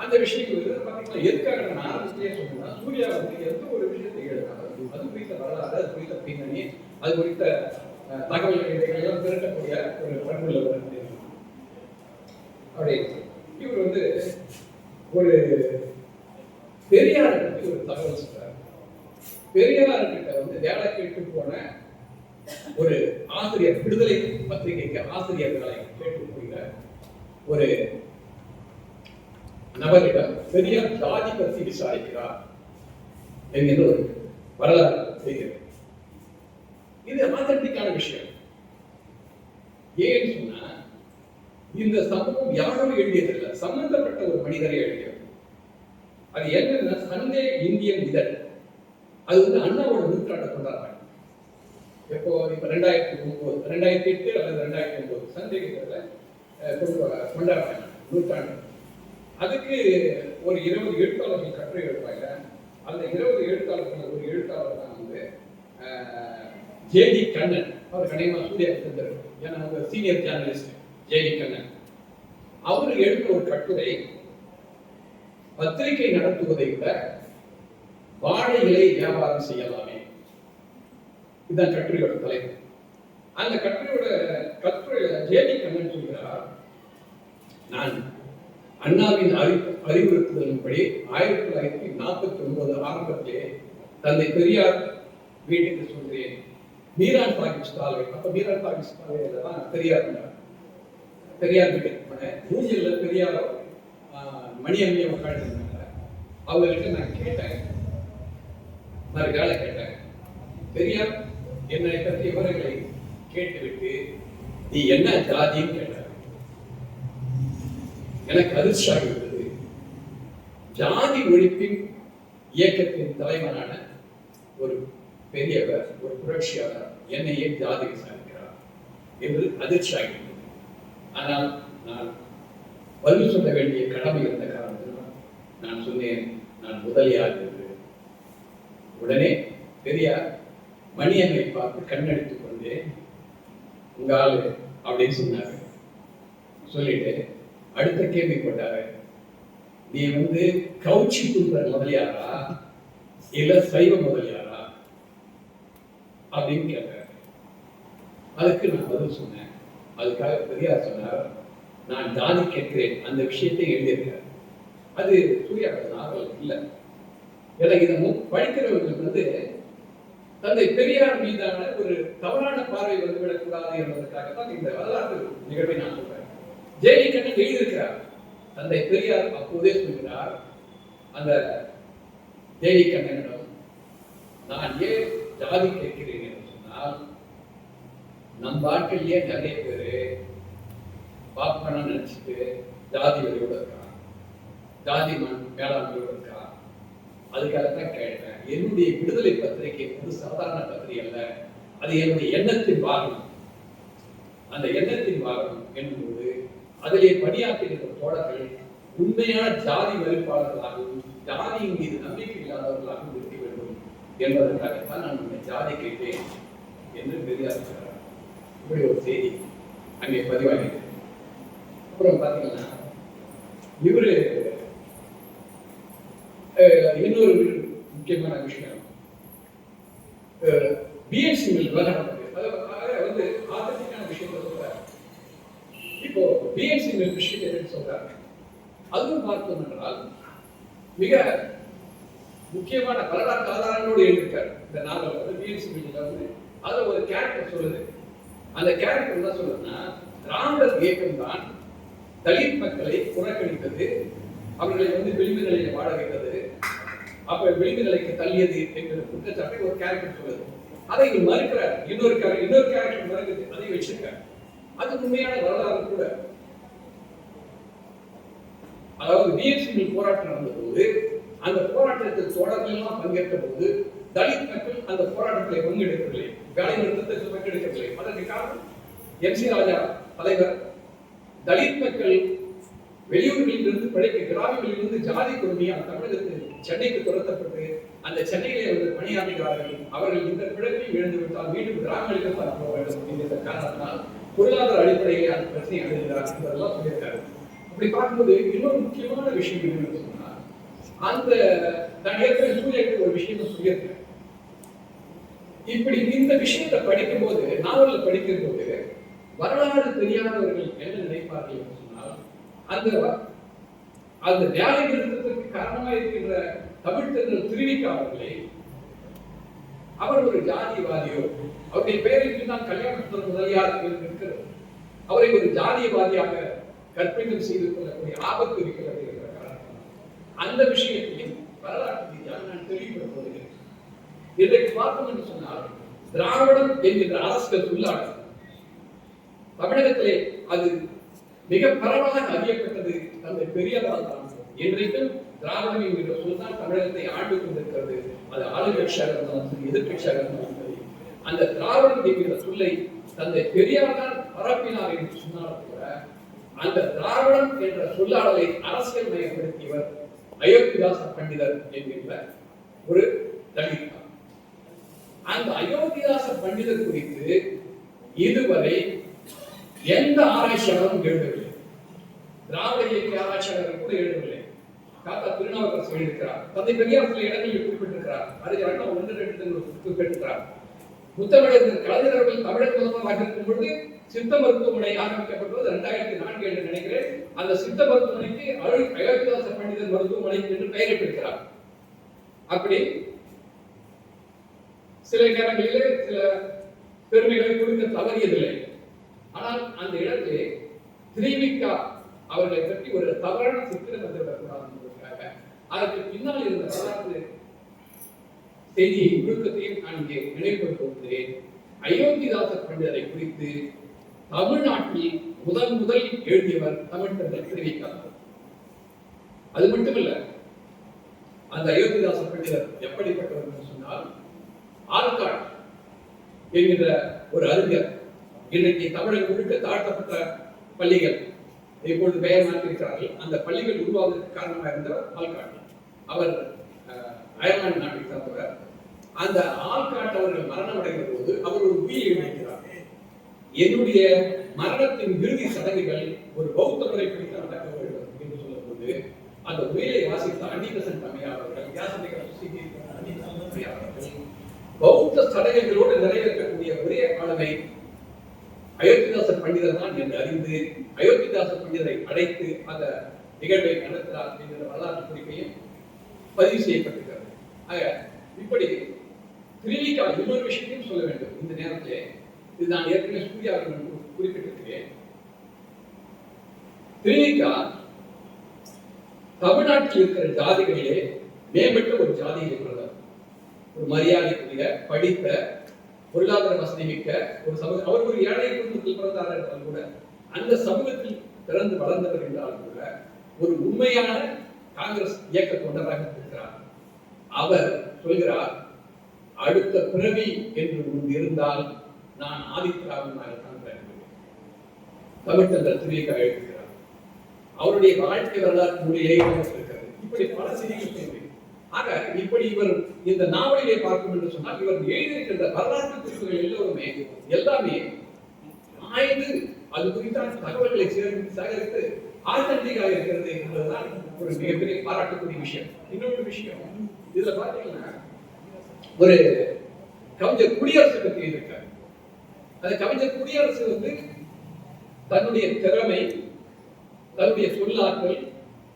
அந்த விஷயங்கள் பார்த்தீங்கன்னா எதுக்காக நான் ஆரம்பத்திலேயே சொன்னா, சூர்யா வந்து எந்த ஒரு விஷயத்தை எழுதினாலும் அது குறித்த வரலாறு, அது குறித்த பின்னணி, அது குறித்த தகவல்கள் எல்லாம் திரட்டக்கூடிய ஒரு பண்புள்ள அப்படி இவர் வந்து ஒரு பெரியாரை பற்றி ஒரு தகவல் சொல்றாரு. பெரியார்கிட்ட வந்து வேலை கேட்டு போன ஒரு ஆசிரியர், விடுதலை பத்திரிகைக்கு ஆசிரியர்களை கேட்டு போகிற ஒரு நபரிடம் பெரியார் ஜாதி பற்றி விசாரிக்கிறார் என்கிற ஒரு வரலாறு செய்கிறது. இது ஆத்தன்டிக்கான விஷயம். ஏன்னு சொன்னா, இந்த சம்பவம் யாரும் எழுதியதில்லை, சம்பந்தப்பட்ட ஒரு மனிதரை எழுதியது. அது என்னன்னா சண்டே இந்தியன் இதழ். அது வந்து அண்ணாவோட நூற்றாண்டை கொண்டாடுறாங்க. எப்போ இப்ப 2009, 2008 அல்லது 2009 சண்டே இதழில் கொண்டாடுறாங்க நூற்றாண்டு. அதுக்கு ஒரு 20 எழுத்தாளர்கள் கட்டுரை எழுதுவாங்க. அந்த 20 எழுத்தாளர்கள் ஒரு எழுத்தாளர் தான் வந்து ஜேடி கண்ணன். அவர் கண்டிப்பாக சூர்யா இருந்தார், ஏன்னா அவங்க சீனியர் ஜேர்னலிஸ்ட் ஜேடி கண்ணன். அவர் எழுதின ஒரு கட்டுரை, பத்திரிகை நடத்துவதை விட வாழை இலை வியாபாரம் செய்யலாமே. இதுதான் கட்டுரையோட தலைப்பு. அந்த கட்டுரை ஜேடி கண்ணன் சொல்கிறார், நான் அண்ணாவின் அறிவுறுத்துதலின்படி 1949 ஆரம்பத்திலே தந்தை பெரியார் வீட்டுக்கு சொல்கிறேன். மீரான் சாஹிப் ஸ்டாலை, அப்ப மீரான் சாஹிப் ஸ்டாலை தான் பெரியார் வீட்டுக்கு போனேன். ஊஞ்சல்ல பெரியாரோ மணியம்மையை உட்காந்துருந்தாங்க. அவங்கள்ட்ட நான் கேட்டேன், நான் வேலை கேட்டேன். பெரியார் என்னை பற்றி விவரங்களை கேட்டுவிட்டு நீ என்ன ஜாதின்னு கேட்டார். எனக்கு அதிர்ச்சியாக இருந்தது. ஜாதி ஒழிப்பின் இயக்கத்தின் தலைவனான ஒரு பெரியவர், ஒரு புரட்சியாளர் என்னையே ஜாதி விசாரிக்கிறார் என்று அதிர்ச்சியாக இருந்தது. ஆனால் நான் பதில் சொல்ல வேண்டிய கடமை இருந்த காரணத்தினால் நான் சொன்னேன், நான் முதலியார் என்று. உடனே பெரியார் மணியம்மை பார்த்து கண்ணடித்துக் கொண்டே உங்க ஆளு அப்படின்னு சொன்னாரு. சொல்லிட்டு அடுத்த கேள்வி போட்டாரு, நீ வந்து கவுச்சி துன்ற முதலியாரா இல்ல சைவ முதலியாரா அப்படின்னு கேட்டார். அதுக்கு நான் பதில் சொன்னேன். அதுக்காக பெரியார் சொன்னார், நான் ஜாதி கேட்கிறேன். அந்த விஷயத்தை எழுதியிருக்கார். அது சூர்யா நாவல் இல்லை. எனக்கு இதை படிக்கிறவர்களுக்கு வந்து தந்தை பெரியார் மீதான ஒரு தவறான பார்வை வந்துவிடக்கூடாது என்பதற்காகத்தான் இந்த வரலாற்று நிகழ்வை நான் சொல்றேன். ஜேடி கண்ணன் எழுதியிருக்கிறார். தந்தை பெரியார் அப்போதே சொல்கிறார் அந்த ஜேடி கண்ணனிடம், நான் ஏன் ஜாதி கேட்கிறேன் என்று சொன்னால், நம் வாழ்க்கையிலேயே நிறைய பேரு பாப்பனா நினைச்சிட்டு ஜாதி வழியோட இருக்கான், ஜாதி மேலாண்மையோட இருக்கான். அதுக்காகத்தான் கேட்டேன். என்னுடைய விடுதலை பத்திரிகை வந்து சாதாரண பத்திரிகை அல்ல, அது என்னுடைய எண்ணத்தின் பாகம். அந்த எண்ணத்தின் வாகனம் என்பது அதிலே பணியாற்றுகின்ற தோழர்கள் உண்மையான ஜாதி மறுப்பாளர்களாகவும் ஜாதியின் மீது நம்பிக்கை இல்லாதவர்களாகவும் இருக்க வேண்டும் என்பதற்காகத்தான் நான் இந்த ஜாதி கேட்டேன் என்று பெரியார் சொல்றார். இப்படி ஒரு செய்தி அங்கே பதிவாகிறது. அப்புறம் பாத்தீங்கன்னா இவரு இன்னொரு முக்கியமான விஷயம் பிஎன்சி மில் விவகாரம் வந்து ஆதரவுக்கான விஷயத்தை சொல்றாரு. இப்போ பிஎன்சி மில் விஷயத்தை சொல்றாரு. அதுவும் பார்த்தோம் என்றால் மிக முக்கியமான வரலாற்று ஆதாரங்களோடு எழுதியிருக்காரு இந்த நாவல் வந்து பிஎன்சி மில்ல வந்து அதுல ஒரு கேரக்டர் சொல்லுது. அந்த கேரக்டர் என்ன சொல்லுதுன்னா, திராவிடர் இயக்கம் தான் தலித் மக்களை புறக்கணித்தது, அவர்களை வந்து விளிம்பு நிலையை வாழ வைத்தது, அப்ப விளிம்பு நிலைக்கு தள்ளியது என்கிற குற்றச்சாட்டை ஒரு கேரக்டர் சொல்லுது. அதை இவர் மறுக்கிறார். இன்னொரு கேரக்டர் மறுக்குது, அதை வச்சிருக்காரு. அது உண்மையான வரலாறு கூட. அதாவது பிஎன்சி போராட்டம் நடந்த போது அந்த போராட்டத்தில் தோழர்கள் எல்லாம் பங்கேற்ற போது தலித் மக்கள் அந்த போராட்டத்தை பங்கெடுக்கவில்லை, வேலை நிறுத்தத்தை பங்கெடுக்கவில்லை. அதற்கு காரணம் எம்.சி. ராஜா தலைவர் தலித் மக்கள் வெளியூர்களில் இருந்து கிராமங்களில் இருந்து ஜாதி கொடுமையால் தமிழகத்தில் சென்னைக்கு துரத்தப்பட்டு அந்த சென்னையிலே வந்து பணியாற்றுகிறார்கள். அவர்கள் இந்த பிழைப்பையும் இழந்து விட்டால் மீண்டும் கிராமங்களுக்கு தான் போக வேண்டும் என்கிற காரணத்தினால் பொருளாதார அடிப்படையிலே அந்த பிரச்சனை அடைகிறார் என்பதெல்லாம் சொல்லியிருக்காரு. அப்படி பார்க்கும்போது இன்னொரு முக்கியமான விஷயம் என்னன்னு சொன்னா, அந்த நான் ஏற்கனவே சூரியனுக்கு ஒரு விஷயத்தை சொல்லியிருக்கேன். இப்படி இந்த விஷயத்தை படிக்கும் போது, நாவல்ல படிக்கும் போது வரலாறு தெரியாதவர்கள் என்ன நினைப்பார்கள் என்று சொன்னால், அந்த வேலை நிறுத்தத்திற்கு காரணமாக இருக்கின்ற தமிழ் தென்றல் திருவிக அவர்களை அவர் ஒரு ஜாதியவாதியோ, அவருடைய பெயருக்கு தான் கல்யாண முதலியார் இருக்கிறது, அவரை ஒரு ஜாதியவாதியாக கற்பிதம் செய்து கொள்ளக்கூடிய ஆபத்து இருக்கிறது என்ற காரணம் அந்த விஷயத்தையும் வரலாற்று ரீதியாக நான் தெளிவுபடுத்துவதில்லை. இன்றைக்கு பார்த்தோம் என்று சொன்னால், திராவிடம் என்கின்ற அரசியல் சொல்லாடல் தமிழகத்திலே அது மிக பரவலாக அறியப்பட்டது தந்தை பெரியாரால் தான். இன்றைக்கும் திராவிடம் என்கிற சொல் தான் தமிழகத்தை ஆண்டு கொண்டிருக்கிறது. அது ஆளுங்கட்சியாக இருந்தாலும் சரி, எதிர்கட்சியாக இருந்தாலும் சரி, அந்த திராவிடம் என்கிற சொல்லை தந்தை பெரியார் தான் பரப்பினார் என்று சொன்னாலும் கூட, அந்த திராவிடம் என்ற சொல்லாடலை அரசியல் மயப்படுத்தியவர் அயோத்திதாச பண்டிதர் என்கின்ற ஒரு தலித். அந்த அயோத்திதாச பண்டிதர் குறித்து இதுவரை எந்த ஆராய்ச்சியாளரும் எழுதவில்லை. திராவிட இயக்க ஆராய்ச்சியாளர்கள் கூட எழுதவில்லை. காத்தா திருநாவுக்கரசு எழுதியிருக்கிறார், தந்தை பெரியார் சில இடங்களில் குறிப்பிட்டிருக்கிறார், அதுக்கு 1-2 குறிப்பிட்டிருக்கிறார். முத்தமிழர் கலைஞர்கள் தமிழக முதல்வராக இருக்கும் பொழுது சித்த மருத்துவமனை ஆரம்பிக்கப்பட்டது 2004 என்று நினைக்கிறேன். அந்த சித்த மருத்துவமனைக்கு அயோத்திதாச பண்டிதர் மருத்துவமனை என்று பெயரிட்டிருக்கிறார். அப்படி சில நேரங்களிலே சில பெருமைகளை கொடுக்க தவறியதில்லை. ஆனால் அந்த இடத்திலே திருவிக அவர்களை பற்றி ஒரு தவறான சித்திரம் வந்துவிடக்கூடாது என்பதற்காக அதற்கு பின்னால் இருந்த வரலாற்று செய்தியை முழுக்கத்தையும் நான் இங்கே நினைவுபடுத்துகிறேன். அயோத்திதாசர் பண்டிதரை குறித்து தமிழ்நாட்டில் முதல் எழுதியவர் தமிழ் தென்றல் திருவிக. அது மட்டுமல்ல, அந்த அயோத்திதாசர் பண்டிதர் எப்படிப்பட்டவர் என்று சொன்னால், ஆல்காட் என்கிற ஒரு அறிஞர், இன்றைக்கு தமிழகம் முழுக்க தாழ்த்தப்பட்ட பள்ளிகள் இப்பொழுது பெயர் மாற்றிருக்கிறார்கள், அந்த பள்ளிகள் உருவாவதற்கு காரணமாக இருந்தவர் ஆல்காட். அவர் அயர்லாந்து நாட்டை சார்ந்தவர். அந்த ஆல்காட் அவர்கள் மரணம் அடைந்த போது அவர் ஒரு உயிரை எழுதியிருக்கிறார். என்னுடைய மரணத்தின் இறுதி சடங்குகள் ஒரு பௌத்த முறைப்படி நடக்க வேண்டும் என்று சொல்லும் போது அந்த உயிரை வாசித்த அன்னிபெசன்ட் அம்மையார் அவர்கள், பௌத்த சடங்குகளோடு நிறைவேற்றக்கூடிய ஒரே ஆளுமை அயோத்திதாசர் பண்டிதர் தான் என்று அறிந்து அயோத்திதாசர் பண்டிதரை அழைத்து அந்த நிகழ்வை நடத்தினார் என்கிற வரலாற்று குறிப்பையும் பதிவு செய்யப்பட்டிருக்கிறது. இப்படி திருவிக இன்னொரு விஷயத்தையும் சொல்ல வேண்டும் இந்த நேரத்திலே. இது நான் ஏற்கனவே சூர்யாவின் குறிப்பிட்டிருக்கிறேன். திருவிக தமிழ்நாட்டில் இருக்கிற ஜாதிகளிலே மேம்பட்ட ஒரு ஜாதியை கொண்டவர், ஒரு மரியாதைக்குரிய படித்த பொருளாதார வசதி மிக்க ஒரு சமூகம். அவர் ஒரு ஏழை குடும்பத்தில் பிறந்தார் என்றால் கூட, அந்த சமூகத்தில் பிறந்து வளர்ந்தவர் என்றால் கூட ஒரு உண்மையான காங்கிரஸ் இயக்க தொண்டராக இருக்கிறார். அவர் சொல்கிறார், அடுத்த பிறவி என்று ஒன்று இருந்தால் நான் ஆதித்ராவிடனாகத்தான் பிறந்தேன். தமிழ்ச்சந்திரன் திருவிக்கா எழுதுகிறார். அவருடைய வாழ்க்கை வரலாற்று நூலிலே இருக்கிறது. இப்படி பல செய்திகள் தேவை. ஆக இப்படி இவர் இந்த நாவலிலே பார்க்கும் என்று சொன்னால் இவர் எழுதியிருக்கின்ற வரலாற்று குறிப்புகள் எல்லாமே ஆய்ந்து அது குறித்தான தகவல்களை சேகரித்து ஆத்தன்டிக்காக இருக்கிறது என்பதுதான் ஒரு மிகப்பெரிய பாராட்டக்கூடிய விஷயம். இன்னொரு விஷயம் இதுல பாத்தீங்கன்னா ஒரு கவிஞர் குடியரசு பற்றி இருக்காரு. அந்த கவிஞர் குடியரசு தன்னுடைய திறமை, தன்னுடைய சொல்லாற்றல்,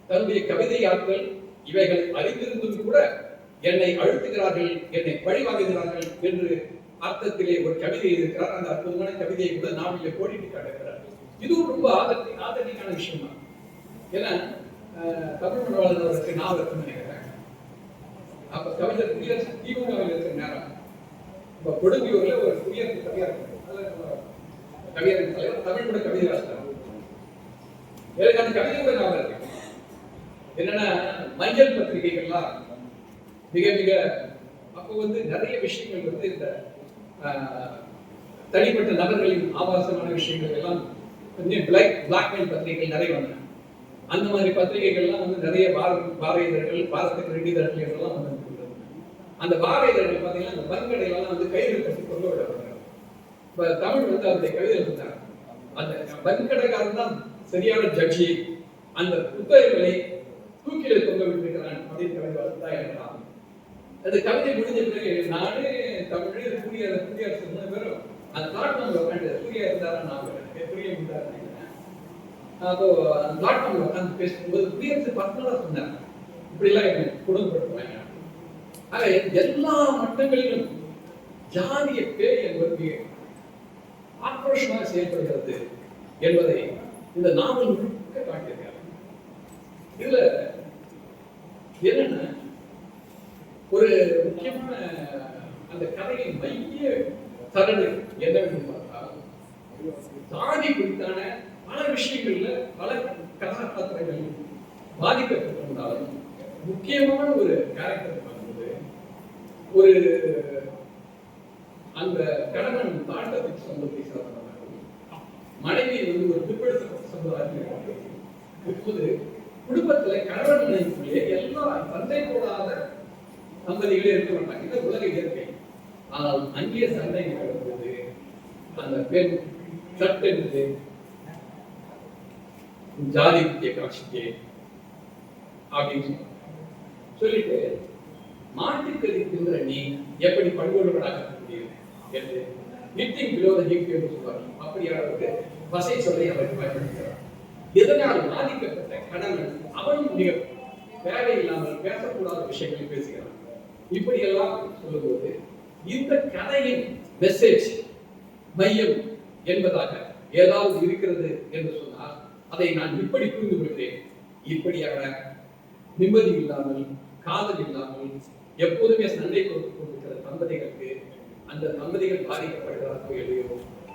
தன்னுடைய கவிதை ஆற்றல் இவைகள் அறிந்திருந்தும் கூட என்னை அழுத்துகிறார்கள், என்னை பழிவாங்குகிறார்கள் என்று அர்த்தத்திலே ஒரு கவிதை இருக்கிறார். அந்த அற்புதமான கவிதையை கூட நாவலிலே கோடிட்டு காட்டுகிறார். இதுவும் ரொம்ப ஆதரணிக்கான விஷயம் தான். ஏன்னா தமிழ் மனவாளன் அவருக்கு நாவல் இருக்குன்னு நினைக்கிறேன். அப்ப கவிஞர் குடியரசு திமுகவில் இருக்கிற நேரம் இப்ப கொடுங்கியூர்ல ஒரு குடியரசு கவியரசு கவியரசு தலைவர் தமிழ் கூட கவிதை வாசித்தார். எனக்கு அந்த கவிதை கூட நாவல் இருக்கு. என்னன்னா மஞ்சள் பத்திரிகைகள்லாம் மிக மிக அப்போ நிறைய விஷயங்கள் இந்த தனிப்பட்ட நபர்களின் ஆபாசமான விஷயங்கள் எல்லாம் பிளாக்மெயில் பத்திரிகைகள் நிறைய வந்தன. அந்த மாதிரி பத்திரிகைகள்லாம் நிறைய வார இதழ்கள், வாரத்துக்கு 2 இதழ்கள் என்றெல்லாம் வந்து அந்த வார இதழ்கள் பார்த்தீங்கன்னா அந்த பன்கடையெல்லாம் கைது கட்டி கொண்டு விடப்படுறாங்க. இப்ப தமிழ் அவருடைய கவிதை சொன்னாங்க, அந்த பன்கடைக்காரன் தான் சரியான ஜட்ஜி, அந்த புத்தகங்களை தூக்கில தொங்க விட்டுருக்கிறான் அப்படின்னு கவிதை வளர்த்தா எனலாம். அந்த கவிதை முடிஞ்ச பிறகு நானே தமிழ் குடியரசு 3 பேரும் அந்த பிளாட்ஃபார்ம்ல உட்காந்து சூர்யா இருந்தாரா நான் புரிய முடியாது. அப்போ அந்த பிளாட்ஃபார்ம்ல உட்காந்து பேசும்போது குடியரசு பர்சனலா சொன்னாங்க, இப்படி எல்லாம் எனக்கு குடும்பப்படுத்துவாங்க. ஆக எல்லா மட்டங்களிலும் ஜாதிய பேய் என்பது ஆக்ரோஷமாக செயல்படுகிறது என்பதை இந்த நாவல் முழுக்க காட்டியிருக்காங்க. இதுல என்னன்னா ஒரு முக்கியமான அந்த கதையின் மைய தரவு என்னவென்று பார்த்தால் சாதி குறித்தான பல விஷயங்கள்ல பல கதாபாத்திரங்கள் பாதிக்கப்பட்டிருந்தாலும் முக்கியமான ஒரு கேரக்டர் பார்க்கும்போது ஒரு அந்த கணவன் தாண்டத்துக்கு சமூகத்தை சார்ந்தவர்கள், மனைவி ஒரு பிற்படுத்தப்பட்ட சமுதாயத்தில் இப்போது குடும்பத்துல கணவன் மனைவிக்குள்ளே எல்லா சண்டை போடாத தம்பதிகளே இருக்க மாட்டாங்க. இந்த உலக இயற்கை. ஆனால் அங்கே சண்டை நடக்கும்போது அந்த பெண் சட்டென்று ஜாதி காட்சிக்கு அப்படின்னு சொல்லிட்டு மாட்டுக்கறி தின்ற நீ எப்படி பண்புள்ளவனாக முடியும் என்று நித்திங் விரோதம் என்று சொல்வார்கள். அப்படியான ஒரு வசை சொல்லை அவர் பயன்படுத்துகிறார். எதனால் பாதிக்கப்பட்ட கணவன் அவனும் மிக தேவையில்லாமல் பேசக்கூடாத விஷயங்களை பேசுகிறான். இப்படி எல்லாம் சொல்லும்போது இந்த கதையின் மெசேஜ் மையம் என்பதாக ஏதாவது இருக்கிறது என்று சொன்னால் அதை நான் இப்படி புரிந்து கொள்கிறேன். இப்படியாக நிம்மதி இல்லாமல், காதல் இல்லாமல், எப்போதுமே சண்டை கொடுத்து கொண்டிருக்கிற தம்பதிகளுக்கு அந்த தம்பதிகள் பாதிக்கப்படுகிறார்களோ இல்லையோ,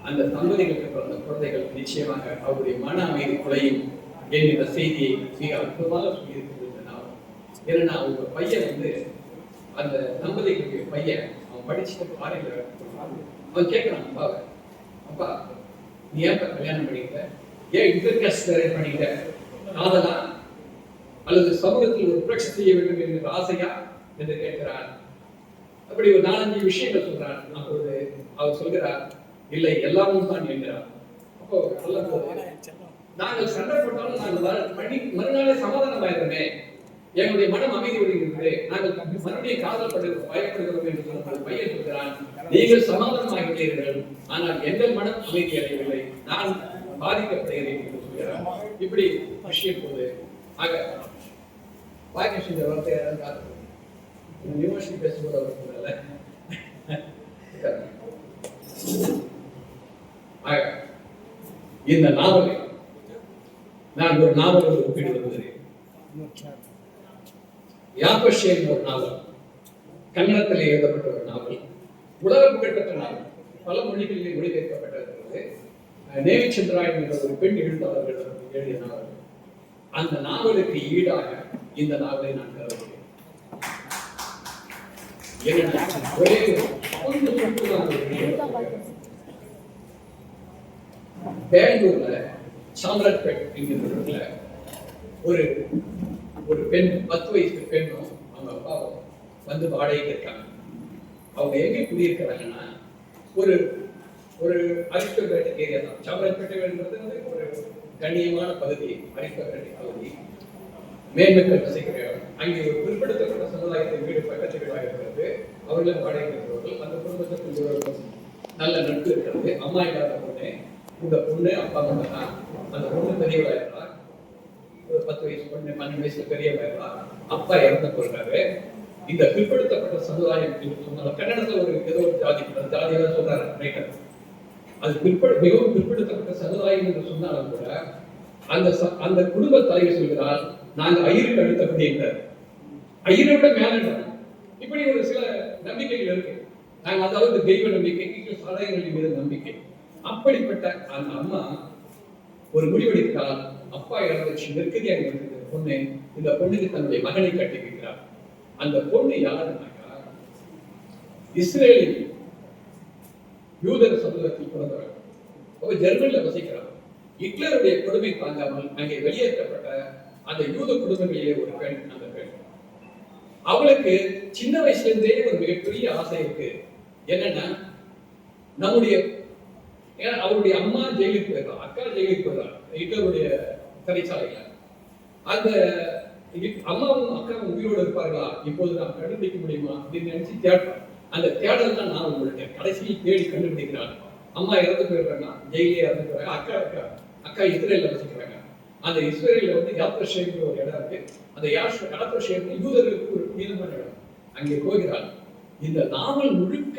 அந்த தம்பதிகளுக்கு பிறந்த குழந்தைகள் நிச்சயமாக அவருடைய மன அமைதி குலையும் என்கிற செய்தியை மிக அற்புதமாக சொல்லியிருக்கிறது. ஏன்னா அவங்க பையன் அந்த தம்பதிகளுடைய பையன் அவன் படிச்சுட்டு பாறையில் அவன் கேட்கிறான் அப்பாவை, அப்பா நீ ஏன் கல்யாணம் பண்ணிக்கிட்ட, ஏன் இன்டர்காஸ்ட் மேரேஜ் பண்ணிக்கிட்ட, காதலா அல்லது சமூகத்தில் ஒரு புரட்சி செய்ய வேண்டும் என்கிற ஆசையா என்று கேட்கிறான். அப்படி ஒரு 4-5 விஷயங்கள் சொல்றான். அப்பொழுது அவர் சொல்கிறார், இல்லை எல்லாமும் தான் என்கிறார். அப்போ சொல்ல போது நாங்கள் சண்டை போட்டாலும் நாங்கள் மறுநாளே சமாதானம் ஆயிடுமே, எங்களுடைய மனம் அமைதி விடுகிறது, நாங்கள் மறுபடியும் காதல் பயப்படுகிறோம் என்று சொல்லும்போது பையன் சொல்கிறான், நீங்கள் சமாதானமாகிறீர்கள், ஆனால் எங்கள் மனம் அமைதி அடையவில்லை, நான் பாதிக்கப்படுகிறேன் என்று சொல்கிறார். இப்படி விஷயம் போது ஆக பாகிஸ்தான் இந்த வார்த்தை யூனிவர்சிட்டி பேசும்போது அவர் சொன்னல இந்த நாவலை நான் ஒரு நாவலோடு ஒப்பிட்டு வருகிறேன். யாப்பஷேன் ஒரு நாவல், கன்னடத்தில் எழுதப்பட்ட ஒரு நாவல், உலக புகழ்பெற்ற நாவல், பல மொழிகளிலே மொழிபெயர்க்கப்பட்டிருக்கிறது. நேவிச்சந்திராயன் என்ற ஒரு பெண் எழுத்தாளர்கள் எழுதிய நாவல். அந்த நாவலுக்கு ஈடாக இந்த நாவலை நான் கருதுகிறேன். ஒரே பெங்களூர்ல சாம்ராஜ்பேட் என்கிற ஒரு ஒரு பெண் 10 வயசு பெண்ணும் அவங்க அப்பாவும் வந்து வாடகைக்கு இருக்காங்க. அவங்க எங்கே குடியிருக்கிறாங்கன்னா ஒரு ஒரு அரிஸ்டோகிராட்டிக் ஏரியா தான். சாம்ராஜ்பேட்டைன்றது ஒரு கண்ணியமான பகுதி, அரிஸ்டோகிராட்டிக் பகுதி, மேன்மக்கள் வசிக்கிற இடம். அங்கே ஒரு பிற்படுத்தப்பட்ட சமுதாயத்தின் வீடு பக்கத்து வீடாக இருக்கிறது. அவர்களும் வாடகை இருக்கிறவர்கள். அந்த குடும்பத்திற்கு நல்ல நட்பு இருக்கிறது. அம்மா இல்லாத பொண்ணு, இந்த பொண்ணு அப்பா மட்டும் தான். அந்த பொண்ணு பெரியவளாயிருந்தா, ஒரு 10 வயசு பொண்ணு 12 வயசுல பெரியவளாயிருந்தா. அப்பா இறந்து போறாரு. இந்த பிற்படுத்தப்பட்ட சமுதாயம் சொன்னாலும் கன்னடத்துல ஒரு ஏதோ ஒரு ஜாதியாக சொல்றாரு ரைட்டர். அது மிகவும் பிற்படுத்தப்பட்ட சமுதாயம் என்று சொன்னாலும் கூட அந்த குடும்ப தலைவர் சொல்கிறார், நாங்க ஐயருக்கு அடுத்தபடி என்றார். ஐயரை விட மேல இப்படி ஒரு சில நம்பிக்கைகள் இருக்கு. நாங்கள் அதாவது தெய்வ நம்பிக்கை, சடங்குகளின் மீது நம்பிக்கை. அப்படிப்பட்ட அந்த அம்மா ஒரு முடிவெடுக்கிறார். அப்பா இறந்துச்சு, நெருக்கடியாக இருக்கிற பொண்ணு, இந்த பொண்ணுக்கு தன்னுடைய மகனை கட்டி வைக்கிறார். அந்த பொண்ணு யாருன்னாக்கா இஸ்ரேலில் யூதர் சமூகத்தில் பிறந்தவர். அவர் ஜெர்மனில வசிக்கிறார். ஹிட்லருடைய கொடுமை தாங்காமல் அங்கே வெளியேற்றப்பட்ட அந்த யூத குடும்பங்களிலே ஒரு பெண். அந்த பெண் அவளுக்கு சின்ன வயசுல இருந்தே ஒரு மிகப்பெரிய ஆசை இருக்கு. என்னன்னா நம்முடைய அவருடைய அம்மா ஜெயிலுக்கு போயிடலாம், அக்கா ஜெயிலுக்கு போயிடலாம் ஹிட்லருடைய சிறைச்சாலையில. அந்த அம்மாவும் அக்காவும் உயிரோடு இருப்பார்களா, இப்போது நாம் கண்டுபிடிக்க முடியுமா அப்படின்னு நினைச்சு தேடுறோம். அந்த தேடல் தான் நான் உங்களுடைய கடைசியில் தேடி கண்டுபிடிக்கிறாங்க. அம்மா இறந்து போயிடுறாங்க, ஜெயிலே இறந்து போறாங்க. அக்கா இஸ்ரேல்ல வசிக்கிறாங்க. அந்த இஸ்ரேல்ல வந்து யாத்ரஷேம்ங்கிற ஒரு இடம் இருக்கு. அந்த யாத்ரஷேம் யூதர்களுக்கு ஒரு புனிதமான இடம். அங்கே போகிறாள். இந்த நாவல் முழுக்க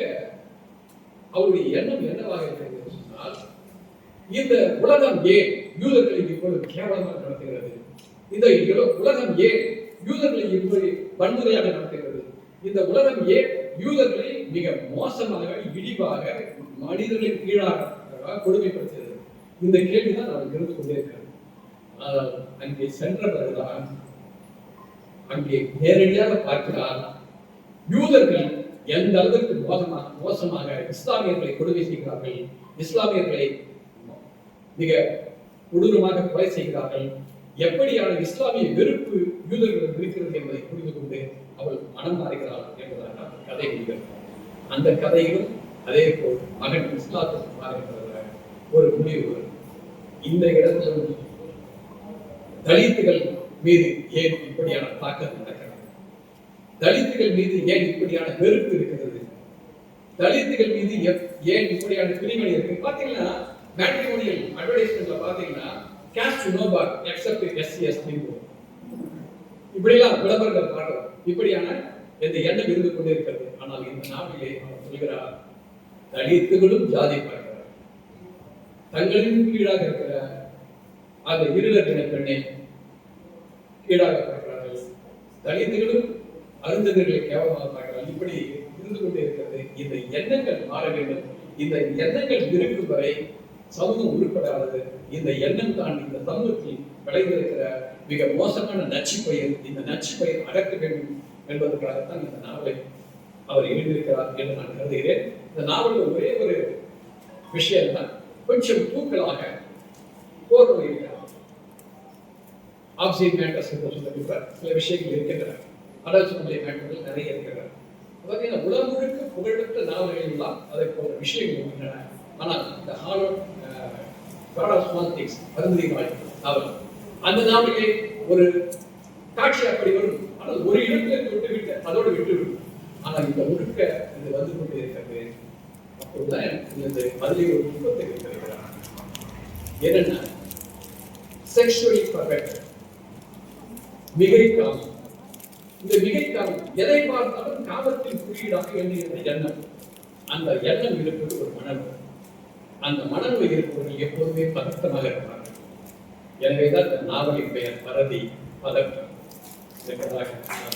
அவருடைய எண்ணம் என்னவாக இருக்கிறது என்று சொன்னால், இந்த உலகம் ஏன் யூதர்களை இப்பொழுது கேவலமாக நடத்துகிறது, இந்த உலகம் ஏன் யூதர்களை இப்படி வன்முறையாக நடத்துகிறது, இந்த உலகம் ஏன் யூதர்களை மிக மோசமாக இழிவாக மனிதர்களின் கீழாக கொடுமைப்படுத்துகிறது. இந்த கேள்விதான் நான் இருந்து கொண்டே இருக்கிறது. அங்கே சென்றவர்கள்தான் அங்கே நேரடியாக பார்க்கிறார், யூதர்கள் எந்த அளவிற்கு மோசமாக இஸ்லாமியர்களை கொடுமை செய்கிறார்கள், இஸ்லாமியர்களை மிக கொடூரமாக கொலை செய்கிறார்கள், எப்படியான இஸ்லாமிய வெறுப்பு யூதர்கள் இருக்கிறது என்பதை புரிந்து கொண்டு அவள் மனம் மாறுகிறாள் என்பதாக கதை முடிகிறது. அந்த கதையிலும் அதே போல் மகன் இஸ்லாத்துக்கு மாறுகின்ற ஒரு முடிவு. இந்த இடத்தில் தலித்துகள் மீது ஏன் இப்படியான தாக்கம் நடக்கிறது, தலித்துகள் மீது ஏன் இப்படியான வெறுப்பு இருக்கிறது, தலித்துகள் மீது ஏன் இப்படியான பிரிவினை இருக்கு. பாத்தீங்கன்னா மேட்ரிமோனியல் அட்வர்டைஸ்மெண்ட்ல பாத்தீங்கன்னா caste no bar except SCS people, இப்படிலாம் விளம்பரங்கள் பார்க்கிறோம். இப்படியான இந்த எண்ணம் இருந்து கொண்டே இருக்கிறது. ஆனால் இந்த நாட்டிலே அவர் சொல்கிறார், தலித்துகளும் ஜாதி பார்க்கிறார், தங்களின் கீழாக இருக்கிற அந்த இருளர் இன பெண்ணை கீழாக பார்க்கிறார்கள், தலித்துகளும் அருந்ததிகளை கேவலமாக பார்க்கிறார்கள். இப்படி இருந்து கொண்டே இருக்கிறது. இந்த எண்ணங்கள் மாற வேண்டும். இந்த எண்ணங்கள் இருக்கும் வரை சமூகம் உருப்படாதது. இந்த எண்ணம் தான் இந்த சமூகத்தில் விளைந்திருக்கிற மிக மோசமான நச்சு பயிர். இந்த நச்சு பயிர் அகற்ற வேண்டும் என்பதற்காகத்தான் இந்த நாவலை அவர் எழுதியிருக்கிறார் என்று நான் கருதுகிறேன். இந்த நாவலில் ஒரே ஒரு விஷயம் தான் கொஞ்சம் தூக்கலாக போர்வையில் ஆப்சியன் மேட்டர்ஸ் என்று சொல்லுகின்ற சில விஷயங்கள் இருக்கின்றன. ஆலோசனை மேட்டர்கள் நிறைய இருக்கின்றன. பார்த்தீங்கன்னா உலகம் முழுக்க புகழ்பெற்ற நாவல்கள் எல்லாம் அதை போன்ற விஷயங்கள் இருக்கின்றன. ஆனால் இந்த அருந்ததி நாவல், அந்த நாவலே ஒரு காட்சி அப்படி வரும். ஆனால் ஒரு இடத்துல விட்டுவிட்டு அதோடு விட்டுவிடும். ஆனால் இந்த முழுக்க இது வந்து கொண்டு இருக்கிறது. அப்போதுதான் இந்த அதிலே ஒரு துன்பத்தை வைத்திருக்கிறார். என்னன்னா செக்ஷுவலி பர்ஃபெக்ட், மிகை காமம். இந்த மிகை காமம் எதை பார்த்தாலும் காமத்தின் குறியீடாக எண்ணுகின்ற எண்ணம். அந்த எண்ணம் இருப்பது ஒரு மனநோய். அந்த மனநோய் இருப்பவர்கள் எப்போதுமே பதட்டமாக இருப்பார்கள். எனவேதான் இந்த நாவலின் பெயர் பரதி, பதட்டம் என்பதாக நான்